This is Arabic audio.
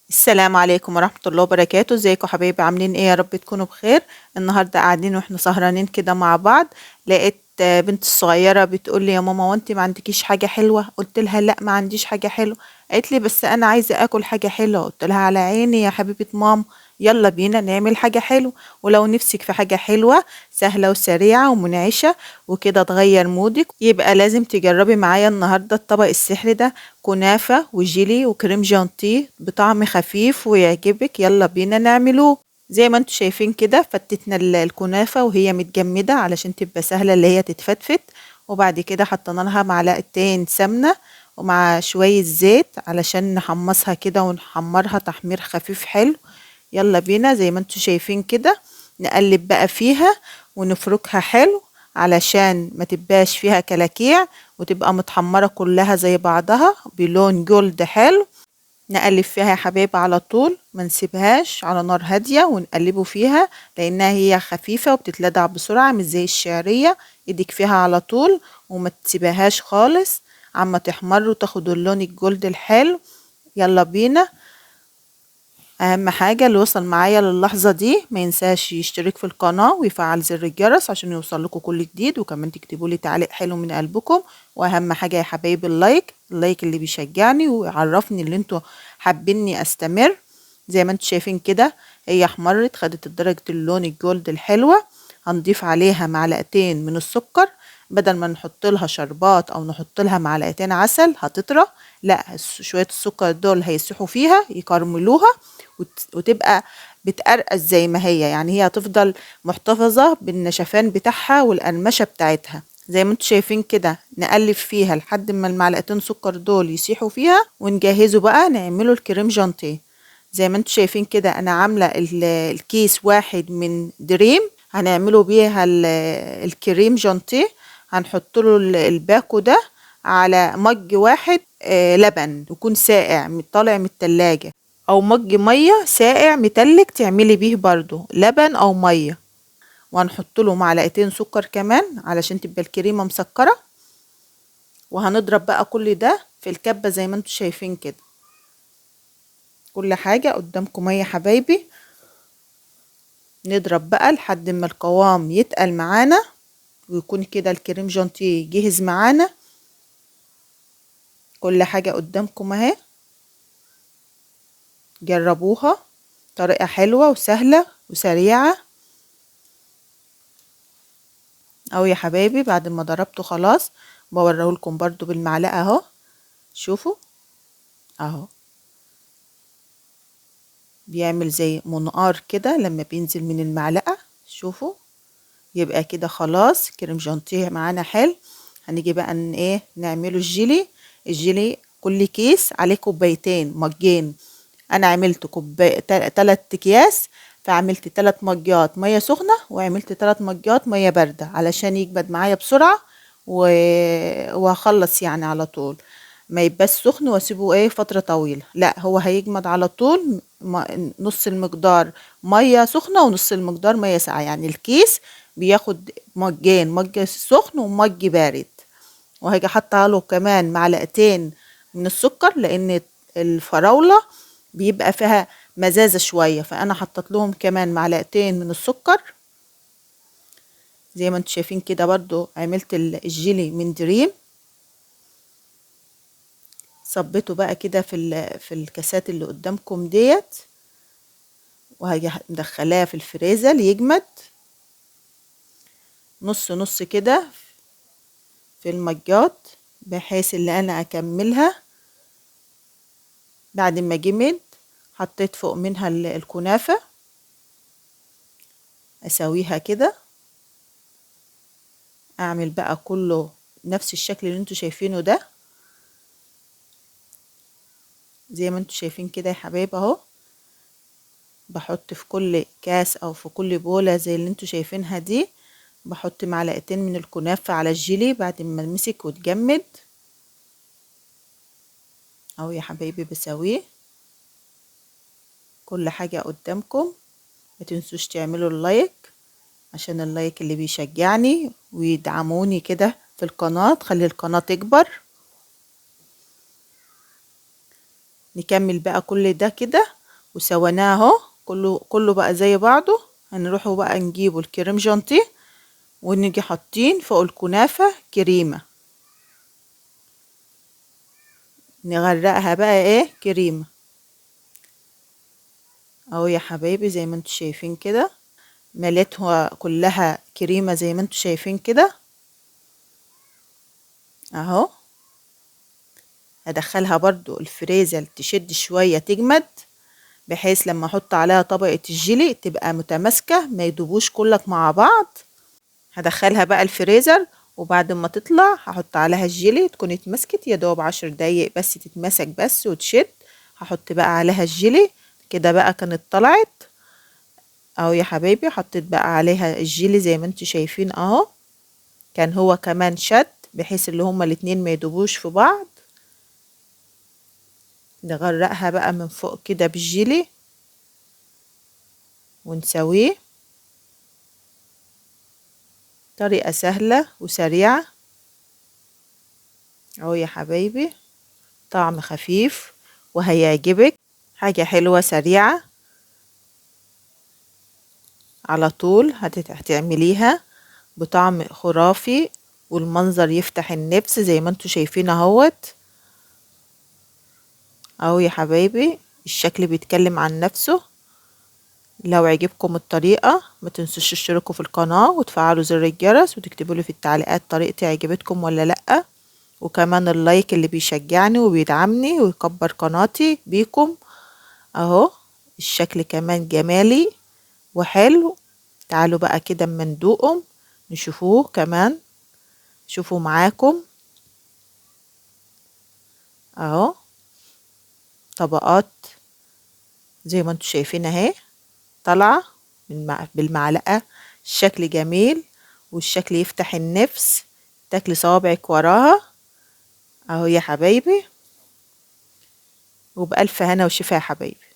السلام عليكم ورحمة الله وبركاته. ازيكم حبايبي؟ عاملين ايه؟ يا رب تكونوا بخير. النهاردة قاعدين واحنا سهرانين كده مع بعض. لقيت بنت الصغيرة بتقول لي: يا ماما وانت ما عندكيش حاجة حلوة؟ قلت لها: لا، ما عنديش حاجة حلوة. قالت لي: بس انا عايزة اكل حاجة حلوة. قلت لها: على عيني يا حبيبة ماما، يلا بينا نعمل حاجة حلوة. ولو نفسك في حاجة حلوة سهلة وسريعة ومنعشة وكده تغير مودك، يبقى لازم تجربي معايا النهاردة الطبق السحري ده: كنافة وجيلي وكريم جانتيه بطعم خفيف ويعجبك. يلا بينا نعملوه. زي ما انتوا شايفين كده فتتنا الكنافة وهي متجمدة علشان تبقى سهلة اللي هي تتفتفت. وبعد كده حطينا لها معلقتين سمنة ومع شوية زيت علشان نحمصها كده ونحمرها تحمير خفيف حلو. يلا بينا زي ما انتوا شايفين كده نقلب بقى فيها ونفركها حلو علشان ما تبقاش فيها كلاكيع وتبقى متحمرة كلها زي بعضها بلون جولد حلو. نقلب فيها يا حبايب على طول، ما نسيبهاش على نار هادية ونقلبه فيها لانها هي خفيفة وبتتلدع بسرعة مش زي الشعرية. ايدك فيها على طول وما تسيبهاش خالص عما تحمر وتاخد اللون الجولد الحلو. يلا بينا. اهم حاجة اللي وصل معايا للحظة دي ما ينساش يشترك في القناة ويفعل زر الجرس عشان يوصل لكم كل جديد، وكمان تكتبوا لي تعليق حلو من قلبكم. واهم حاجة يا حبايبي اللايك اللي بيشجعني ويعرفني اللي انتوا حابيني استمر. زي ما انتوا شايفين كده هي احمرت، خدت درجة اللون الجولد الحلوة. هنضيف عليها معلقتين من السكر، بدل ما نحط لها شربات او نحط لها معلقتين عسل هتطرى. لا، شوية السكر دول هيسيحوا فيها يكرملوها وتبقى بتقرقش زي ما هي، يعني هي هتفضل محتفظة بالنشفان بتاعها والقرمشة بتاعتها. زي ما انتوا شايفين كده نقلب فيها لحد ما المعلقتين سكر دول يسيحوا فيها ونجهزه بقى نعمله الكريم جانتيه. زي ما انتوا شايفين كده انا عاملة الكيس واحد من دريم هنعمله بيها الكريم جانتيه. هنحط له الباكو ده على مج واحد لبن يكون ساقع طالع من التلاجة، او مج ميه ساقع متلج تعملي بيه برضو لبن او ميه. وهنحط له معلقتين سكر كمان علشان تبقى الكريمه مسكره. وهنضرب بقى كل ده في الكبه زي ما انتوا شايفين كده. كل حاجه قدامكم يا حبايبي. نضرب بقى لحد ما القوام يتقل معانا ويكون كده الكريم جانتيه جهز معانا. كل حاجه قدامكم اهي، جربوها، طريقه حلوه وسهله وسريعه. اهو يا حبايبي بعد ما ضربته خلاص بوريهولكم برضو بالمعلقه اهو. شوفوا اهو بيعمل زي منقار كده لما بينزل من المعلقه. شوفوا يبقى كده خلاص كريم جانتيه معانا حلو. هنيجي بقى ايه نعمله الجيلي كل كيس عليه كوبايتين مجين. انا عملت كوبايه 3 اكياس، فعملت 3 مجات ميه سخنه وعملت 3 مجات ميه بارده علشان يجمد معايا بسرعه و... وهخلص يعني على طول. ما يبقاش سخن واسيبه ايه فتره طويله، لا هو هيجمد على طول. نص المقدار ميه سخنه ونص المقدار ميه ساقعه، يعني الكيس بياخد مجين، مج سخن ومج بارد. وهاجي حاطه له كمان معلقتين من السكر لان الفراوله بيبقى فيها مزازه شويه، فانا حطيت لهم كمان معلقتين من السكر. زي ما انتم شايفين كده برضو عملت الجيلي من دريم. صبيته بقى كده في الكاسات اللي قدامكم ديت، وهاجي مدخلاه في الفريزر يجمد نص نص كده في المجات بحيث اللي انا اكملها. بعد ما جمد حطيت فوق منها الكنافة اسويها كده. اعمل بقى كله نفس الشكل اللي انتوا شايفينه ده. زي ما انتوا شايفين كده يا حبايب اهو. بحط في كل كاس او في كل بولة زي اللي انتوا شايفينها دي، بحط معلقتين من الكنافة على الجيلي بعد ما المسك وتجمد اهو يا حبايبي بسويه. كل حاجة قدامكم. ما تنسوش تعملوا اللايك عشان اللايك اللي بيشجعني ويدعموني كده في القناة تخلي القناة تكبر. نكمل بقى كل ده كده وسويناه اهو كله بقى زي بعضه. هنروحوا بقى نجيبوا الكريم جانتيه ونيجي حاطين فوق الكنافة كريمة، نغرقها بقى ايه كريمة اهو يا حبايبي زي ما انتوا شايفين كده. مليتها كلها كريمة زي ما انتوا شايفين كده اهو. هدخلها برضو الفريزر تشد شوية تجمد، بحيث لما احط عليها طبقة الجيلي تبقى متماسكة ما يدوبوش كلك مع بعض. هدخلها بقى الفريزر، وبعد ما تطلع هحط عليها الجيلي تكون اتمسكت يا دوب 10 دقايق بس تتمسك بس وتشد. هحط بقى عليها الجيلي كده بقى كانت طلعت اهو يا حبايبي. حطيت بقى عليها الجيلي زي ما انتوا شايفين اهو. كان هو كمان شد بحيث اللي هما الاتنين ما يدوبوش في بعض. نغرقها بقى من فوق كده بالجيلي ونسويه. طريقة سهلة وسريعة اهو يا حبايبي. طعم خفيف وهيعجبك، حاجة حلوة سريعة على طول هتعمليها بطعم خرافي، والمنظر يفتح النفس زي ما انتوا شايفين اهوت اهو يا حبايبي. الشكل بيتكلم عن نفسه. لو عجبكم الطريقة ما تنسوش تشتركوا في القناة وتفعلوا زر الجرس وتكتبوا لي في التعليقات طريقتي عجبتكم ولا لأ، وكمان اللايك اللي بيشجعني وبيدعمني ويكبر قناتي بيكم اهو. الشكل كمان جمالي وحلو. تعالوا بقى كده اما ندوقهم نشوفوه كمان. شوفوا معاكم اهو طبقات زي ما انتوا شايفين اهي طالعة بالمعلقة. الشكل جميل والشكل يفتح النفس، تاكلي صوابعك وراها اهو يا حبايبي. وبألف هنا وشفا يا حبايبي.